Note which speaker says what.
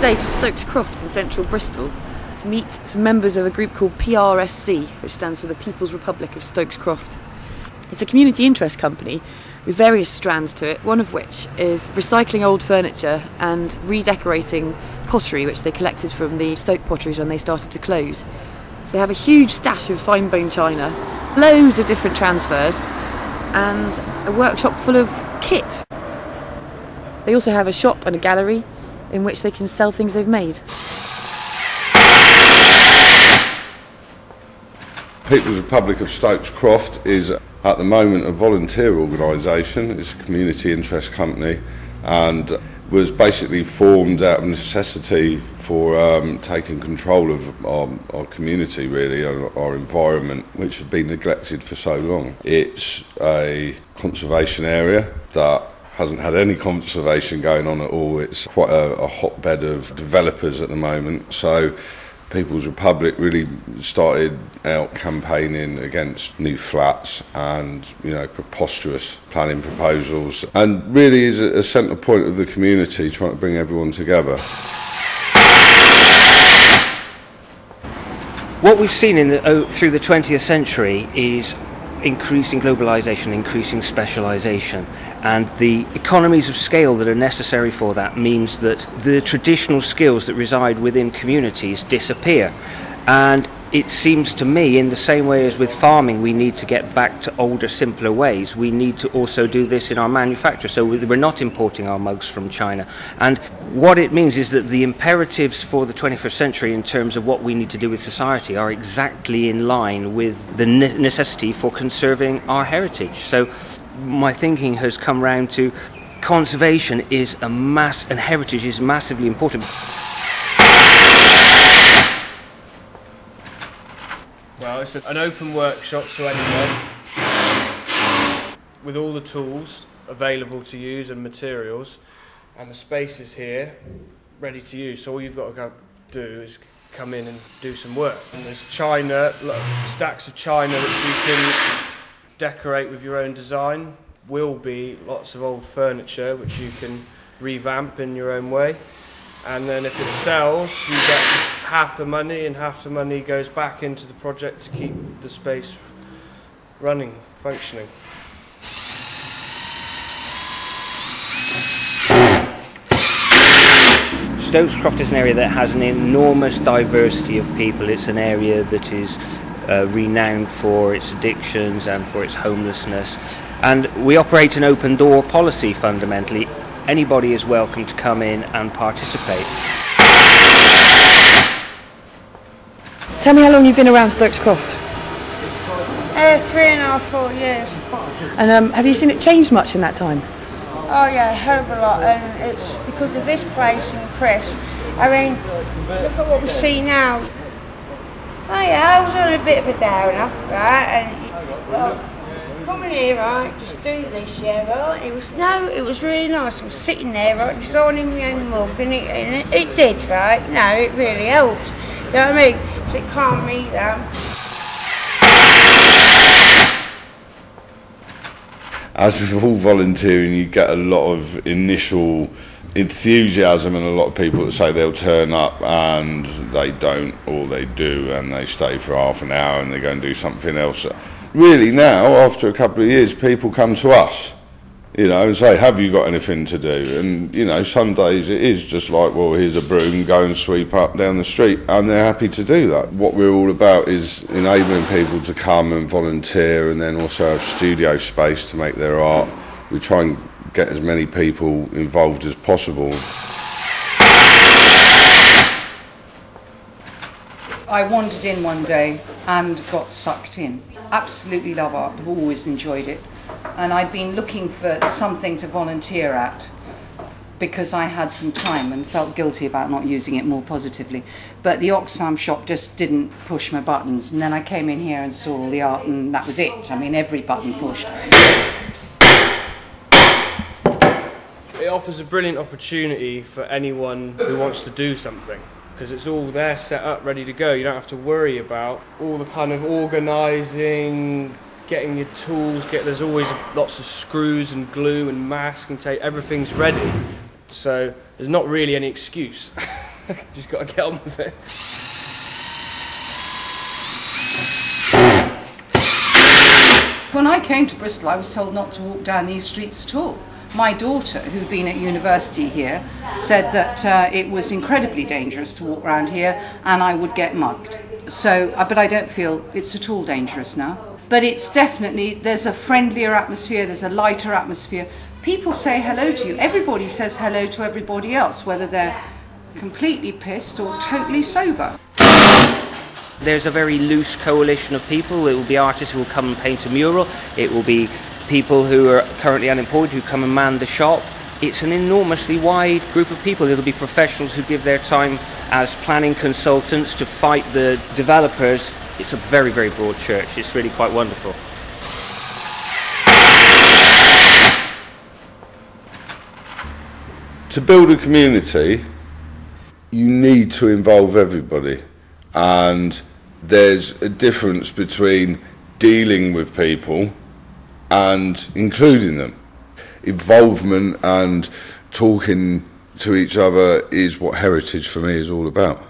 Speaker 1: today to Stokes Croft in central Bristol to meet some members of a group called PRSC, which stands for the People's Republic of Stokes Croft. It's a community interest company with various strands to it, one of which is recycling old furniture and redecorating pottery which they collected from the Stoke potteries when they started to close. So they have a huge stash of fine bone china, loads of different transfers and a workshop full of kit. They also have a shop and a gallery in which they can sell things they've made.
Speaker 2: People's Republic of Stokes Croft is at the moment a volunteer organisation. It's a community interest company and was basically formed out of necessity for taking control of our community, really, our environment, which has been neglected for so long. It's a conservation area that hasn't had any conservation going on at all. It's quite a hotbed of developers at the moment. So People's Republic really started out campaigning against new flats and, preposterous planning proposals, and really is a centre point of the community, trying to bring everyone together.
Speaker 3: What we've seen through the 20th century is increasing globalisation, increasing specialisation, and the economies of scale that are necessary for that means that the traditional skills that reside within communities disappear. And it seems to me, in the same way as with farming, we need to get back to older, simpler ways. We need to also do this in our manufacture, so we're not importing our mugs from China. And what it means is that the imperatives for the 21st century in terms of what we need to do with society are exactly in line with the necessity for conserving our heritage. So my thinking has come round to conservation is and heritage is massively important.
Speaker 4: Well, it's an open workshop to anyone with all the tools available to use and materials, and the space is here ready to use, so all you've got to do is come in and do some work. And there's china, stacks of china which you can decorate with your own design. Will be lots of old furniture which you can revamp in your own way, and then if it sells you get half the money, and half the money goes back into the project to keep the space running, functioning.
Speaker 3: Stokes Croft is an area that has an enormous diversity of people. It's an area that is renowned for its addictions and for its homelessness. And we operate an open door policy fundamentally. Anybody is welcome to come in and participate.
Speaker 1: Tell me how long you've been around Stokes Croft?
Speaker 5: 3.5, 4 years.
Speaker 1: And have you seen it change much in that time?
Speaker 5: Oh yeah, a hell of a lot, and it's because of this place and Chris. I mean, look at what we see now. Oh yeah, I was on a bit of a downer, right, and well, coming here, right, just do this, yeah, right, it was really nice. I was sitting there, right, designing my own mug, and it did, right, no, it really helped, you know what I mean, so it calmed me down.
Speaker 2: As with all volunteering, you get a lot of initial enthusiasm and a lot of people that say they'll turn up and they don't, or they do and they stay for half an hour and they go and do something else. Really now, after a couple of years, people come to us, and say, have you got anything to do? And, some days it is just like, well, here's a broom, go and sweep up down the street, and they're happy to do that. What we're all about is enabling people to come and volunteer, and then also have studio space to make their art. We try and get as many people involved as possible.
Speaker 6: I wandered in one day and got sucked in. Absolutely love art, I've always enjoyed it. And I'd been looking for something to volunteer at because I had some time and felt guilty about not using it more positively. But the Oxfam shop just didn't push my buttons, and then I came in here and saw all the art, and that was it. I mean, every button pushed.
Speaker 4: It offers a brilliant opportunity for anyone who wants to do something, because it's all there set up, ready to go. You don't have to worry about all the kind of organising, getting your tools, there's always lots of screws and glue and mask and tape, everything's ready. So there's not really any excuse. Just got to get on with it.
Speaker 6: When I came to Bristol, I was told not to walk down these streets at all. My daughter, who'd been at university here, said that it was incredibly dangerous to walk around here and I would get mugged. So, but I don't feel it's at all dangerous now. But it's definitely, there's a friendlier atmosphere, there's a lighter atmosphere. People say hello to you. Everybody says hello to everybody else, whether they're completely pissed or totally sober.
Speaker 3: There's a very loose coalition of people. It will be artists who will come and paint a mural. It will be people who are currently unemployed who come and man the shop. It's an enormously wide group of people. It'll be professionals who give their time as planning consultants to fight the developers. It's a very, very broad church. It's really quite wonderful.
Speaker 2: To build a community, you need to involve everybody, and there's a difference between dealing with people and including them. Involvement and talking to each other is what heritage for me is all about.